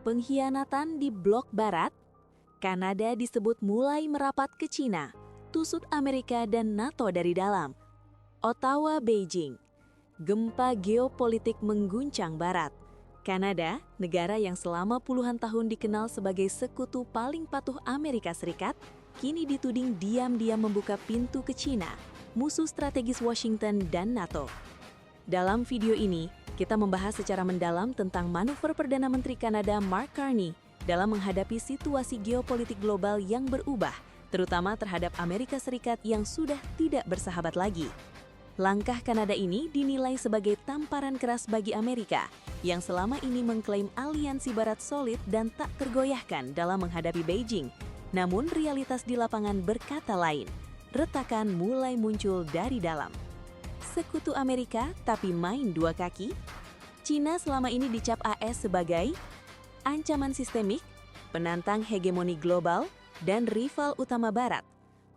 Pengkhianatan di blok barat, Kanada disebut mulai merapat ke Cina, tusuk Amerika dan NATO dari dalam. Ottawa, Beijing. Gempa geopolitik mengguncang barat. Kanada, negara yang selama puluhan tahun dikenal sebagai sekutu paling patuh Amerika Serikat, kini dituding diam-diam membuka pintu ke Cina, musuh strategis Washington dan NATO. Dalam video ini, kita membahas secara mendalam tentang manuver Perdana Menteri Kanada Mark Carney dalam menghadapi situasi geopolitik global yang berubah, terutama terhadap Amerika Serikat yang sudah tidak bersahabat lagi. Langkah Kanada ini dinilai sebagai tamparan keras bagi Amerika, yang selama ini mengklaim aliansi Barat solid dan tak tergoyahkan dalam menghadapi Beijing. Namun realitas di lapangan berkata lain, retakan mulai muncul dari dalam. Sekutu Amerika tapi main dua kaki? Cina selama ini dicap AS sebagai ancaman sistemik, penantang hegemoni global, dan rival utama Barat.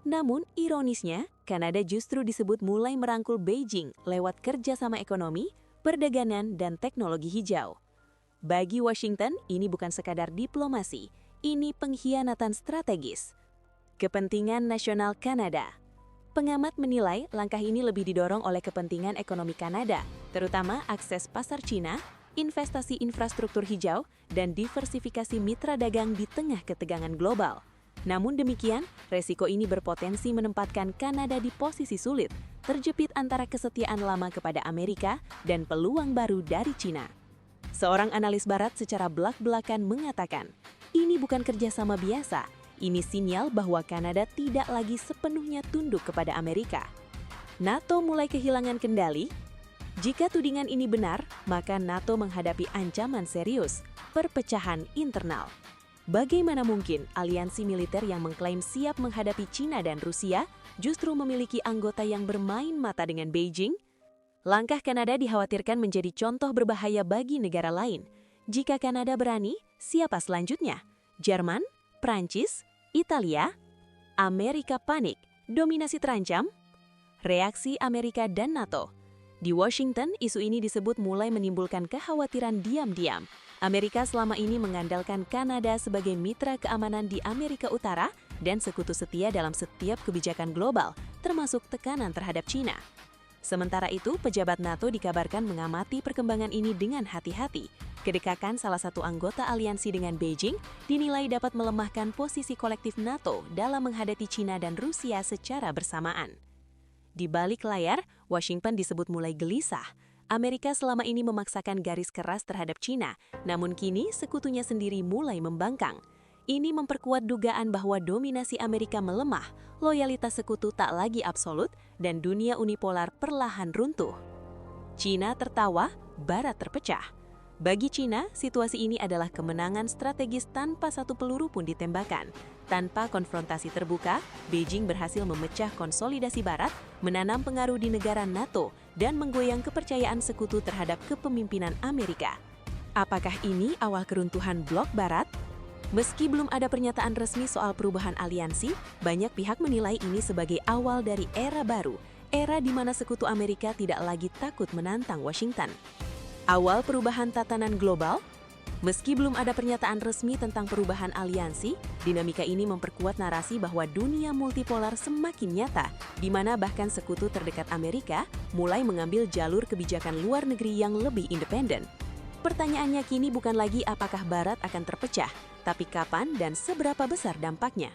Namun, ironisnya, Kanada justru disebut mulai merangkul Beijing lewat kerjasama ekonomi, perdagangan, dan teknologi hijau. Bagi Washington, ini bukan sekadar diplomasi, ini pengkhianatan strategis. Kepentingan nasional Kanada. Pengamat menilai langkah ini lebih didorong oleh kepentingan ekonomi Kanada, terutama akses pasar Cina, investasi infrastruktur hijau, dan diversifikasi mitra dagang di tengah ketegangan global. Namun demikian, resiko ini berpotensi menempatkan Kanada di posisi sulit, terjepit antara kesetiaan lama kepada Amerika dan peluang baru dari Cina. Seorang analis Barat secara belak-belakan mengatakan, ini bukan kerjasama biasa, ini sinyal bahwa Kanada tidak lagi sepenuhnya tunduk kepada Amerika. NATO mulai kehilangan kendali? Jika tudingan ini benar, maka NATO menghadapi ancaman serius, perpecahan internal. Bagaimana mungkin aliansi militer yang mengklaim siap menghadapi Cina dan Rusia justru memiliki anggota yang bermain mata dengan Beijing? Langkah Kanada dikhawatirkan menjadi contoh berbahaya bagi negara lain. Jika Kanada berani, siapa selanjutnya? Jerman? Prancis? Italia? Amerika panik, dominasi terancam? Reaksi Amerika dan NATO. Di Washington, isu ini disebut mulai menimbulkan kekhawatiran diam-diam. Amerika selama ini mengandalkan Kanada sebagai mitra keamanan di Amerika Utara dan sekutu setia dalam setiap kebijakan global, termasuk tekanan terhadap Cina. Sementara itu, pejabat NATO dikabarkan mengamati perkembangan ini dengan hati-hati. Kedekatan salah satu anggota aliansi dengan Beijing dinilai dapat melemahkan posisi kolektif NATO dalam menghadapi Cina dan Rusia secara bersamaan. Di balik layar, Washington disebut mulai gelisah. Amerika selama ini memaksakan garis keras terhadap Cina, namun kini sekutunya sendiri mulai membangkang. Ini memperkuat dugaan bahwa dominasi Amerika melemah, loyalitas sekutu tak lagi absolut, dan dunia unipolar perlahan runtuh. Cina tertawa, Barat terpecah. Bagi Cina, situasi ini adalah kemenangan strategis tanpa satu peluru pun ditembakkan. Tanpa konfrontasi terbuka, Beijing berhasil memecah konsolidasi Barat, menanam pengaruh di negara NATO, dan menggoyang kepercayaan sekutu terhadap kepemimpinan Amerika. Apakah ini awal keruntuhan blok Barat? Meski belum ada pernyataan resmi soal perubahan aliansi, banyak pihak menilai ini sebagai awal dari era baru, era di mana sekutu Amerika tidak lagi takut menantang Washington. Awal perubahan tatanan global? Meski belum ada pernyataan resmi tentang perubahan aliansi, dinamika ini memperkuat narasi bahwa dunia multipolar semakin nyata, di mana bahkan sekutu terdekat Amerika mulai mengambil jalur kebijakan luar negeri yang lebih independen. Pertanyaannya kini bukan lagi apakah Barat akan terpecah, tapi kapan dan seberapa besar dampaknya.